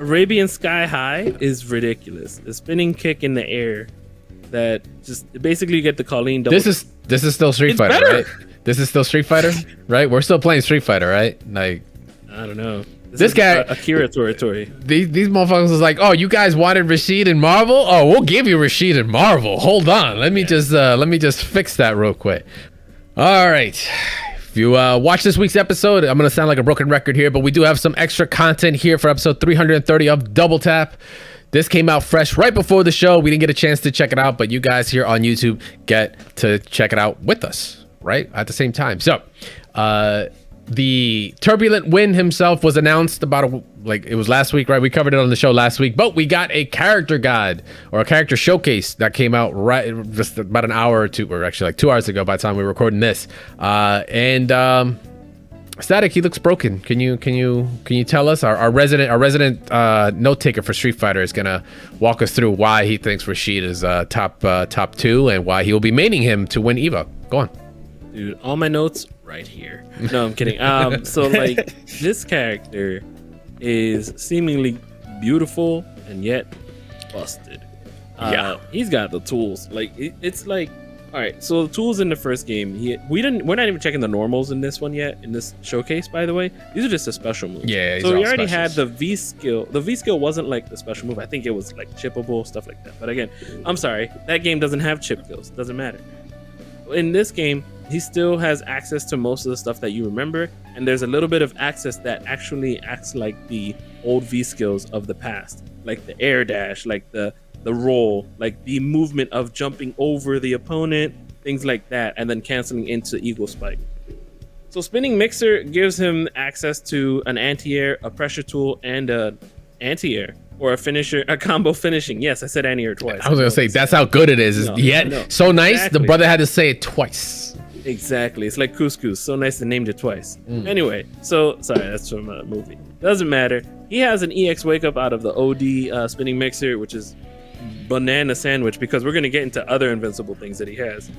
Arabian Sky High is ridiculous. The spinning kick in the air that just basically you get the Colleen double. This is still Street Fighter, better. right? This is still Street Fighter, right? We're still playing Street Fighter, right? Like, I don't know. This guy, Akira territory. These motherfuckers was like, oh, you guys wanted Rashid and Marvel? Oh, we'll give you Rashid and Marvel. Hold on, let me just fix that real quick. All right. If you watch this week's episode, I'm gonna sound like a broken record here, but we do have some extra content here for episode 330 of Double Tap. This came out fresh right before the show. We didn't get a chance to check it out, but you guys here on YouTube get to check it out with us, right? At the same time. So, the Turbulent Wind himself was announced it was last week, right? We covered it on the show last week, but we got a character guide or a character showcase that came out right just about an hour or two, or actually like 2 hours ago by the time we were recording this. Static, he looks broken. Can you tell us? Our resident note taker for Street Fighter is gonna walk us through why he thinks Rashid is top 2 and why he will be maining him to win EVO. Go on. Dude, all my notes right here. No, I'm kidding. So like this character is seemingly beautiful and yet busted. He's got the tools. Like it's like, all right. So the tools in the first game, we're not even checking the normals in this one yet. In this showcase, by the way, these are just the special moves. Yeah. So we already had the V skill. The V skill wasn't like the special move. I think it was like chippable stuff like that. But again, I'm sorry, that game doesn't have chip kills. Doesn't matter. In this game, he still has access to most of the stuff that you remember, and there's a little bit of access that actually acts like the old V skills of the past, like the air dash, like the roll, like the movement of jumping over the opponent, things like that, and then canceling into Eagle Spike. So Spinning Mixer gives him access to an anti-air, a pressure tool, and a anti-air. Or a combo finishing. Yes, I said anti-air twice. I was gonna say that's how good it is. So nice. Exactly. The brother had to say it twice. Exactly. It's like couscous. So nice they named it twice. Anyway, so sorry, that's from a movie. Doesn't matter. He has an EX wake up out of the OD Spinning Mixer, which is banana sandwich, because we're gonna get into other invincible things that he has.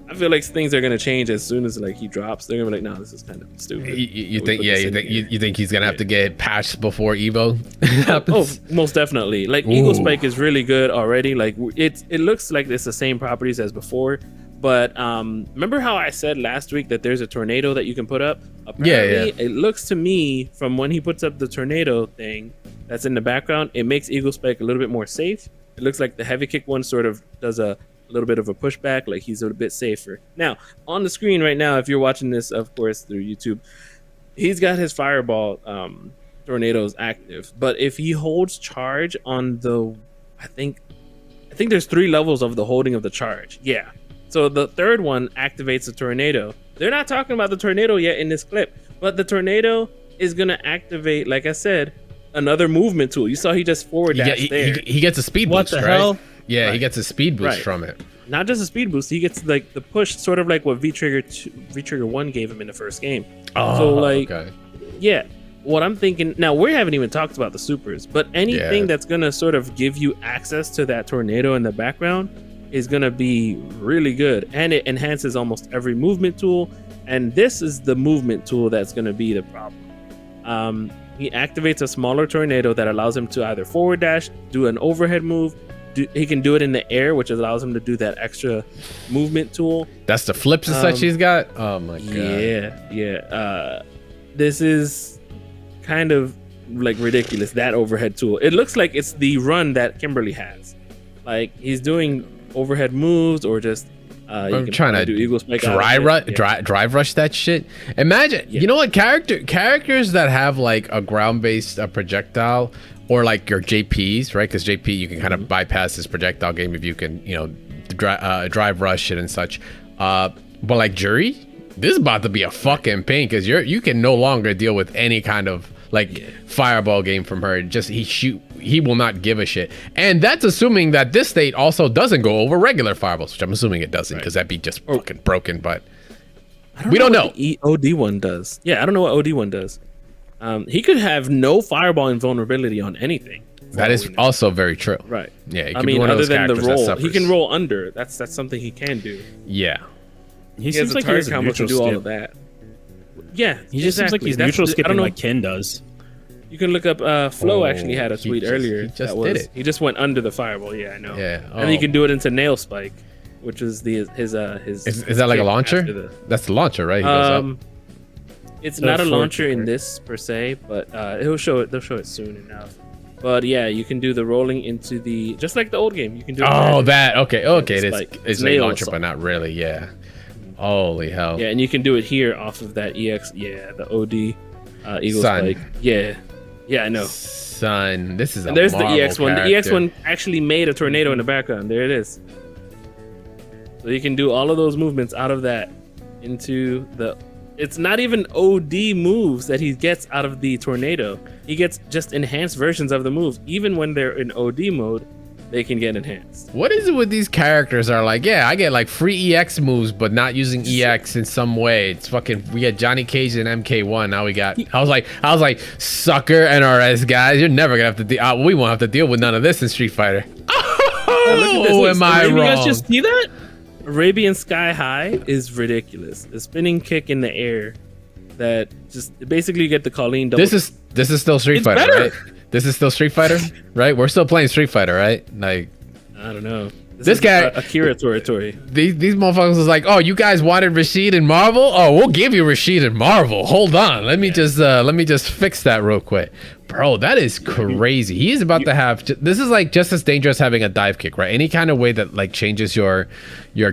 I feel like things are gonna change as soon as like he drops. They're gonna be like, no, this is kind of stupid. You think he's gonna have to get patched before Evo happens? Oh, most definitely. Like Eagle Spike is really good already. Like it looks like it's the same properties as before. But remember how I said last week that there's a tornado that you can put up? Apparently, it looks to me from when he puts up the tornado thing that's in the background, it makes Eagle Spike a little bit more safe. It looks like the heavy kick one sort of does a little bit of a pushback, like he's a bit safer. Now, on the screen right now, if you're watching this, of course, through YouTube, he's got his fireball tornadoes active. But if he holds charge on I think there's 3 levels of the holding of the charge. Yeah. So the third one activates the tornado. They're not talking about the tornado yet in this clip, but the tornado is going to activate, like I said, another movement tool. You saw he just forward dashed there. He gets a speed boost, right? What the hell? Yeah, He gets a speed boost from it. Not just a speed boost, he gets like the push, sort of like what V-Trigger 1 gave him in the first game. Oh, so like, okay. Yeah, what I'm thinking now, we haven't even talked about the supers, but anything that's gonna sort of give you access to that tornado in the background is gonna be really good, and it enhances almost every movement tool. And this is the movement tool that's gonna be the problem. He activates a smaller tornado that allows him to either forward dash, do an overhead move. He can do it in the air, which allows him to do that extra movement tool. That's the flips and such he's got? Oh my god. Yeah. This is kind of like ridiculous, that overhead tool. It looks like it's the run that Kimberly has. Like he's doing overhead moves or just I'm trying to do Eagle Spike drive rush that shit. Imagine, you know what, characters that have like a ground-based projectile, or like your JPs, right? Because JP, you can kind of bypass this projectile game if you can, drive rush it and such. But like Jury, this is about to be a fucking pain, because you can no longer deal with any kind of fireball game from her. He will not give a shit. And that's assuming that this state also doesn't go over regular fireballs, which I'm assuming it doesn't, because that'd be just fucking broken. But we don't know. The OD one does. Yeah, I don't know what OD one does. He could have no fireball invulnerability on anything. That is also very true. Right. Yeah. I mean, other than the roll, he can roll under. That's something he can do. Yeah. He seems like he has a neutral do all of that. Yeah, he just seems like he's neutral skipping like Ken does. You can look up. Flo actually had a tweet earlier. He just did it. He just went under the fireball. Yeah, I know. Yeah, and then you can do it into nail spike, which is his. Is that like a launcher? That's the launcher, right? He goes up. It's not a launcher in this per se, but they'll show it soon enough. But yeah, you can do the rolling into the just like the old game. You can do. Okay. It's a launcher, but not really. Yeah. Holy hell. Yeah, and you can do it here off of that EX. Yeah, the OD Eagle Spike. Yeah, I know. Son, this is. And there's Marvel the EX one. character. The EX one actually made a tornado in the background. There it is. So you can do all of those movements out of that into the. It's not even OD moves that he gets out of the tornado. He gets just enhanced versions of the moves. Even when they're in OD mode, they can get enhanced. What is it with these characters are like, yeah, I get like free EX moves, but not using EX in some way. It's fucking, we got Johnny Cage and MK1. Now we got, I was like, sucker NRS guys, you're never gonna have to deal, we won't have to deal with none of this in Street Fighter. Oh, am I wrong? You guys just see that? Arabian Sky High is ridiculous. The spinning kick in the air that just basically you get the Colleen double. This is still Street Fighter, right? This is still Street Fighter, right? We're still playing Street Fighter, right? Like, I don't know. This guy, Akira territory. These motherfuckers was like, oh, you guys wanted Rashid in Marvel? Oh, we'll give you Rashid in Marvel. Hold on, let me just fix that real quick, bro. That is crazy. He is about to have. This is like just as dangerous having a dive kick, right? Any kind of way that like changes your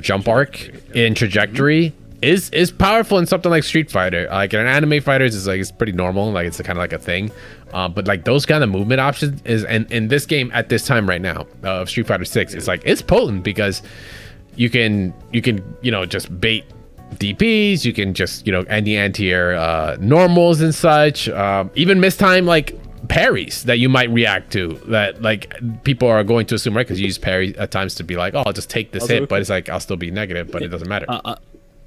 jump arc in trajectory is powerful in something like Street Fighter. Like in an anime fighters is like it's pretty normal, like it's kind of like a thing. But like those kind of movement options is and in this game at this time right now of Street Fighter 6, it's like it's potent because you can just bait DPs, you can just end the anti-air normals and such, even mistime like parries that you might react to that like people are going to assume, right? Because you use parry at times to be like, oh, I'll just take this hit, but it's like I'll still be negative, but it doesn't matter.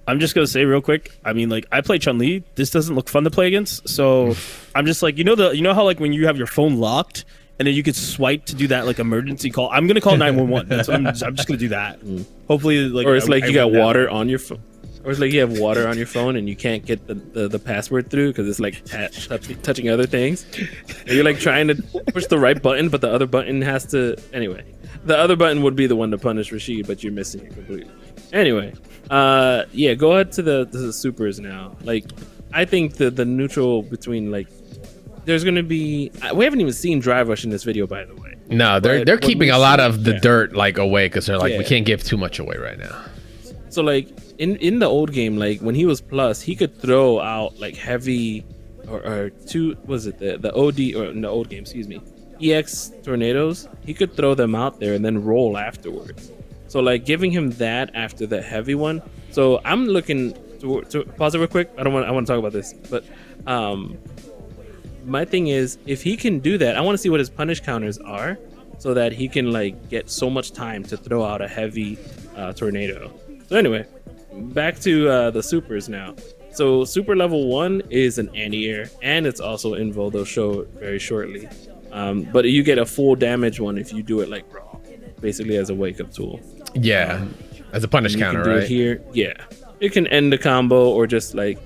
I'm just gonna say real quick. I mean, like I play Chun-Li. This doesn't look fun to play against. So I'm just like, you know how like when you have your phone locked and then you could swipe to do that like emergency call. I'm gonna call 911. That's what I'm just gonna do that. Hopefully, like or it's like you got water on your phone. Or it's like you have water on your phone and you can't get the password through because it's like touching other things. And you're like trying to push the right button, but the other button has to. Anyway, the other button would be the one to punish Rashid, but you're missing it completely. Anyway, yeah, go ahead to the supers now. Like, I think the neutral between like, there's gonna be. We haven't even seen Drive Rush in this video, by the way. No, they're keeping a lot of the dirt like away because they're like we can't give too much away right now. So like in the old game, like when he was plus, he could throw out like heavy or two. Was it the OD or in the old game? Excuse me, EX tornadoes. He could throw them out there and then roll afterwards. So like giving him that after the heavy one. So I'm looking to pause it real quick. I want to talk about this, but my thing is if he can do that, I want to see what his punish counters are, so that he can like get so much time to throw out a heavy tornado. So anyway, back to the supers now. So super level 1 is an anti-air, and it's also invo. They'll show it very shortly. But you get a full damage one if you do it like raw, basically as a wake-up tool. Yeah, as a punish counter, right? Here, yeah, it can end the combo or just like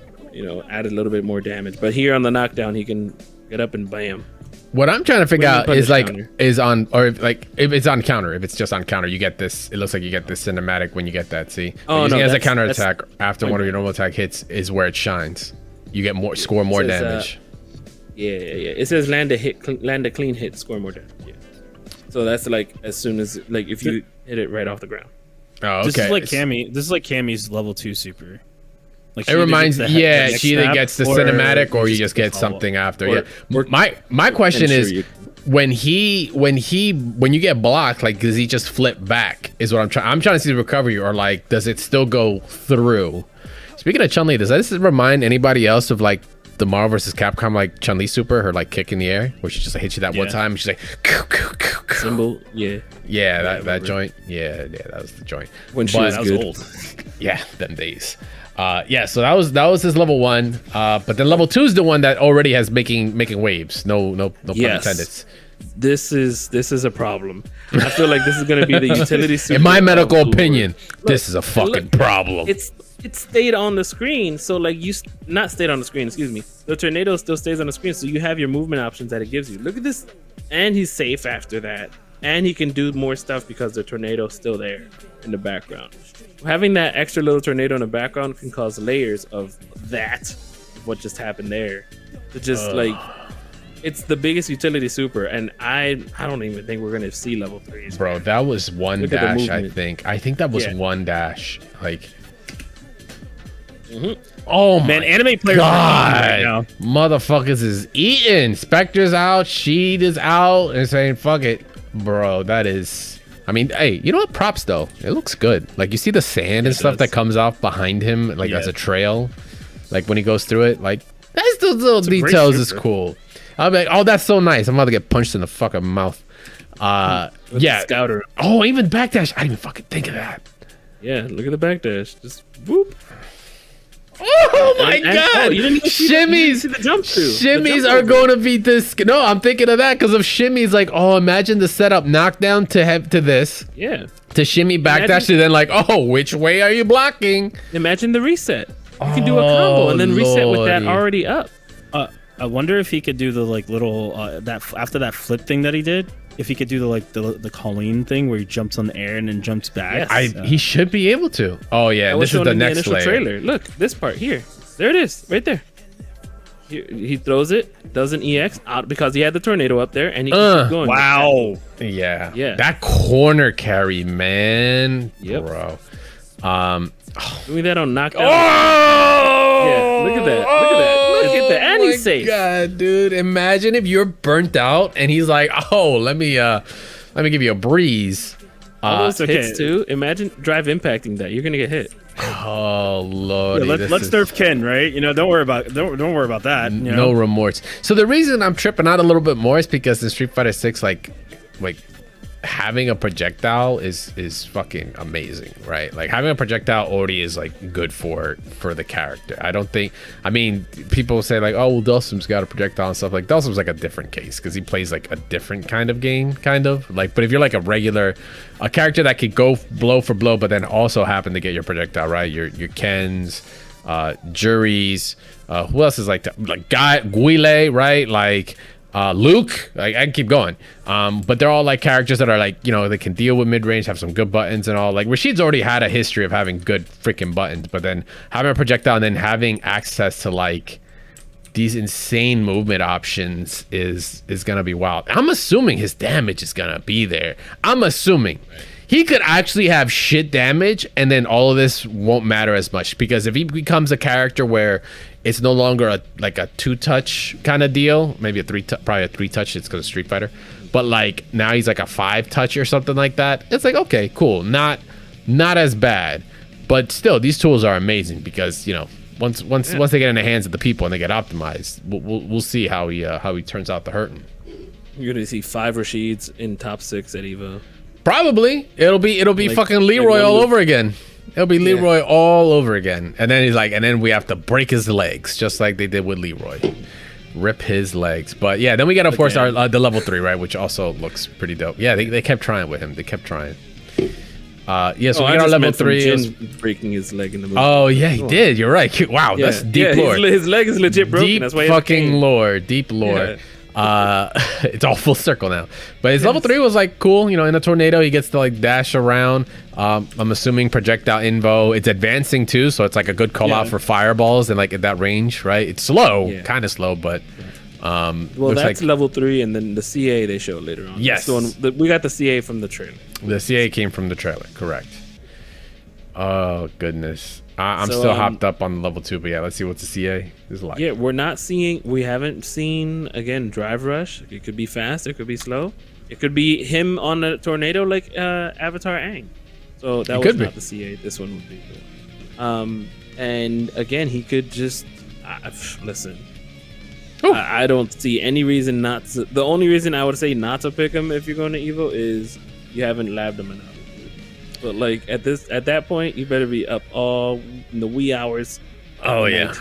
add a little bit more damage. But here on the knockdown, he can get up and bam. What I'm trying to figure out is like is on or if it's on counter. If it's just on counter, you get this. It looks like you get this cinematic when you get that. See, using it as a counter attack after one of your normal attack hits is where it shines. You get more score more damage. Yeah. It says land a clean hit, score more damage. Yeah. So that's like as soon as like if you hit it right off the ground. Oh, okay. This is like Cammy. This is like Cammy's level 2 super. Like it reminds, she either gets the cinematic or you just get something after. My question is, when you get blocked, like does he just flip back? Is what I'm trying to see the recovery, or like does it still go through? Speaking of Chun-Li, does this remind anybody else of like the Marvel vs. Capcom like Chun-Li super, her like kick in the air where she just like hits you that one time and she's like symbol, that joint, that was the joint when she was good. Old. Yeah, them days. So that was his level 1, but then level 2 is the one that already has making waves. No pun intended. this is a problem. I feel like this is going to be the utility super. In my medical opinion, this is a fucking problem. It stayed on the screen, so like not stayed on the screen. Excuse me. The tornado still stays on the screen, so you have your movement options that it gives you. Look at this, and he's safe after that, and he can do more stuff because the tornado's still there in the background. Having that extra little tornado in the background can cause layers of what just happened there. To just like. It's the biggest utility super, and I don't even think we're gonna see level 3s. Bro, that was one dash. I think that was one dash. Like, oh man, anime players God, right now. Motherfuckers is eating. Spectre's out, Sheed is out, and saying fuck it, bro. That is. I mean, hey, you know what? Props though. It looks good. Like you see the sand and stuff that comes off behind him, like as a trail, like when he goes through it. Like that's those little details is cool. I'll be like, oh, that's so nice. I'm about to get punched in the fucking mouth. Yeah. Scouter. Oh, even backdash. I didn't even fucking think of that. Yeah, look at the backdash. Just whoop. Oh my God! You didn't even shimmies. See the jump too. Shimmies are going to be this. No, I'm thinking of that because of shimmies. Like, oh, imagine the setup knockdown to this. Yeah. To shimmy backdash to then like, oh, which way are you blocking? Imagine the reset. You can do a combo and then reset with that already up. I wonder if he could do the like little that after that flip thing that he did. If he could do the Colleen thing where he jumps on the air and then jumps back. Yes. He should be able to. Oh yeah, this is the next layer. Trailer. Look, this part here. There it is, right there. He throws it, doesn't EX out because he had the tornado up there, and he keeps going. Wow. Yeah. That corner carry, man. Yep. Bro. Doing that on knockdown. Oh! Yeah. Look at that. Look at that. Look at that. And he's safe. God, dude. Imagine if you're burnt out and he's like, oh, let me give you a breeze. All those hits too. Imagine drive impacting that. You're gonna get hit. Oh Lord. Yeah, let's nerf Ken, right? You know, don't worry about that. You know? No remorse. So the reason I'm tripping out a little bit more is because in Street Fighter 6, like having a projectile is fucking amazing, right? Like having a projectile already is like good for the character. I mean, people say like, oh well, Dulcim's got a projectile and stuff. Like Dulcim's like a different case because he plays like a different kind of game, kind of like. But if you're like a character that could go blow for blow, but then also happen to get your projectile right, your Kens, Juries, who else is like Guile, right? Like Luke, I can keep going, but they're all like characters that are like, you know, they can deal with mid-range, have some good buttons and all. Like Rashid's already had a history of having good freaking buttons, but then having a projectile and then having access to like these insane movement options is gonna be wild. I'm assuming his damage is gonna be there. I'm assuming he could actually have shit damage and then all of this won't matter as much, because if he becomes a character where it's no longer a 2-touch kind of deal, maybe probably a 3-touch, it's because of Street Fighter, but like now he's like a 5-touch or something like that. It's like, okay, cool, not as bad, but still these tools are amazing because, you know, once they get in the hands of the people and they get optimized, we'll see how he turns out to hurting. You're gonna see 5 Rashids in top 6 at Evo. Probably it'll be like, fucking Leroy all over again. It'll be Leroy all over again. And then he's like, and then we have to break his legs, just like they did with Leroy. Rip his legs. But yeah, then we got to force our the level 3, right? Which also looks pretty dope. Yeah, they kept trying with him. They kept trying. So we got our level 3. Breaking his leg in the movie. Oh yeah, he did. You're right. Wow, that's deep lore. His leg is legit broken. Deep that's why fucking lore. Deep lore. Yeah. It's all full circle now, but his level 3 was like cool, you know. In a tornado he gets to like dash around. I'm assuming projectile invo, it's advancing too, so it's like a good call out for fireballs and like at that range, right? It's slow, kind of slow, but well, that's like level 3, and then the CA they show later on. Yes, we got the CA from the trailer. The CA came from the trailer, correct. Oh goodness, I'm still hopped up on level 2, but yeah, let's see what the CA is like. Yeah, we haven't seen again Drive Rush. It could be fast, it could be slow, it could be him on a tornado like Avatar Aang. So that was not the CA. This one would be cool. And again, he could just listen. I don't see any reason not to. The only reason I would say not to pick him if you're going to Evo is you haven't labbed him enough. But like at that point, you better be up all in the wee hours. Oh yeah.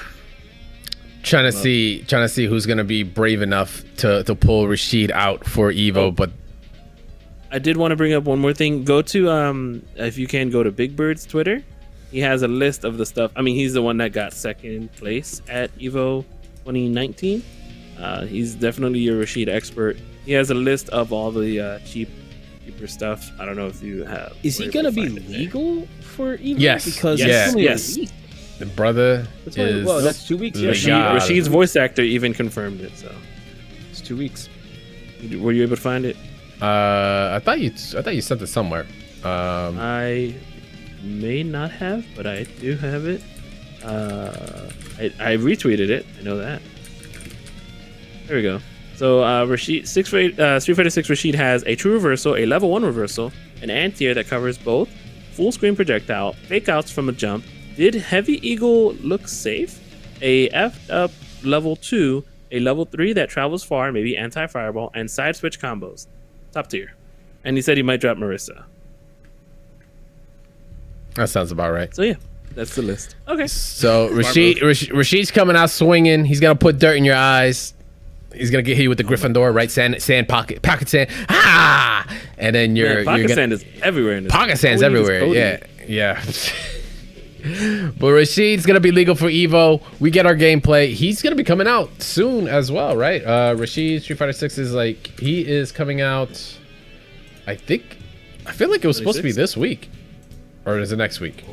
Trying to see who's gonna be brave enough to pull Rashid out for Evo, but I did want to bring up one more thing. Go to if you can go to Big Bird's Twitter. He has a list of the stuff. I mean, he's the one that got second place at Evo 2019. He's definitely your Rashid expert. He has a list of all the cheaper stuff. I don't know if you have. Is he gonna be legal for Evo? Yes. Because yes. The brother is. Well, that's 2 weeks. Rashid's voice actor even confirmed it. So it's 2 weeks. Were you able to find it? I thought you sent it somewhere. I may not have, but I do have it. I retweeted it. I know that. There we go. So Rashid, Street Fighter 6 Rashid has a true reversal, a level 1 reversal, an anti-air that covers both, full screen projectile, fake outs from a jump. Did Heavy Eagle look safe? A F'd up level 2, a level 3 that travels far, maybe anti-fireball, and side switch combos. Top tier. And he said he might drop Marissa. That sounds about right. So yeah, that's the list. Okay. So Rashid's coming out swinging. He's gonna put dirt in your eyes. He's gonna get hit you with the Gryffindor, right? Sand pocket sand. And then pocket sand is everywhere in this. Pocket sand's everywhere. Yeah. But Rashid's gonna be legal for Evo. We get our gameplay. He's gonna be coming out soon as well, right? Rashid Street Fighter 6 is he is coming out. I feel like it was supposed to be this week, or is it next week?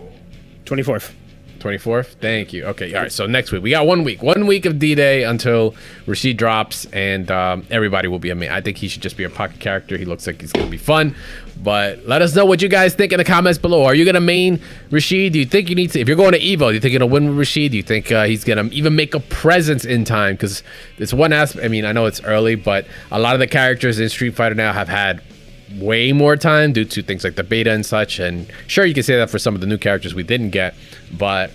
24th. 24th. Thank you. Okay. All right. So next week we got 1 week. 1 week of D-Day until Rashid drops, and everybody will be amazing. I think he should just be a pocket character. He looks like he's gonna be fun. But let us know what you guys think in the comments below. Are you gonna main Rashid? Do you think you need to? If you're going to Evo, do you think you're gonna win with Rashid? Do you think he's gonna even make a presence in time? Because it's one aspect. I mean, I know it's early, but a lot of the characters in Street Fighter now have had way more time due to things like the beta and such. And sure, you can say that for some of the new characters we didn't get, but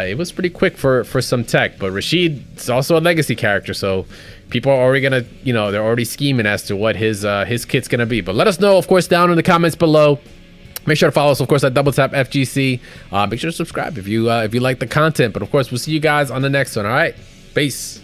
it was pretty quick for some tech. But Rashid's also a legacy character, so people are already gonna, they're already scheming as to what his kit's gonna be. But let us know, of course, down in the comments below. Make sure to follow us, of course, at Double Tap FGC. Make sure to subscribe if you like the content. But of course, we'll see you guys on the next one. All right, peace.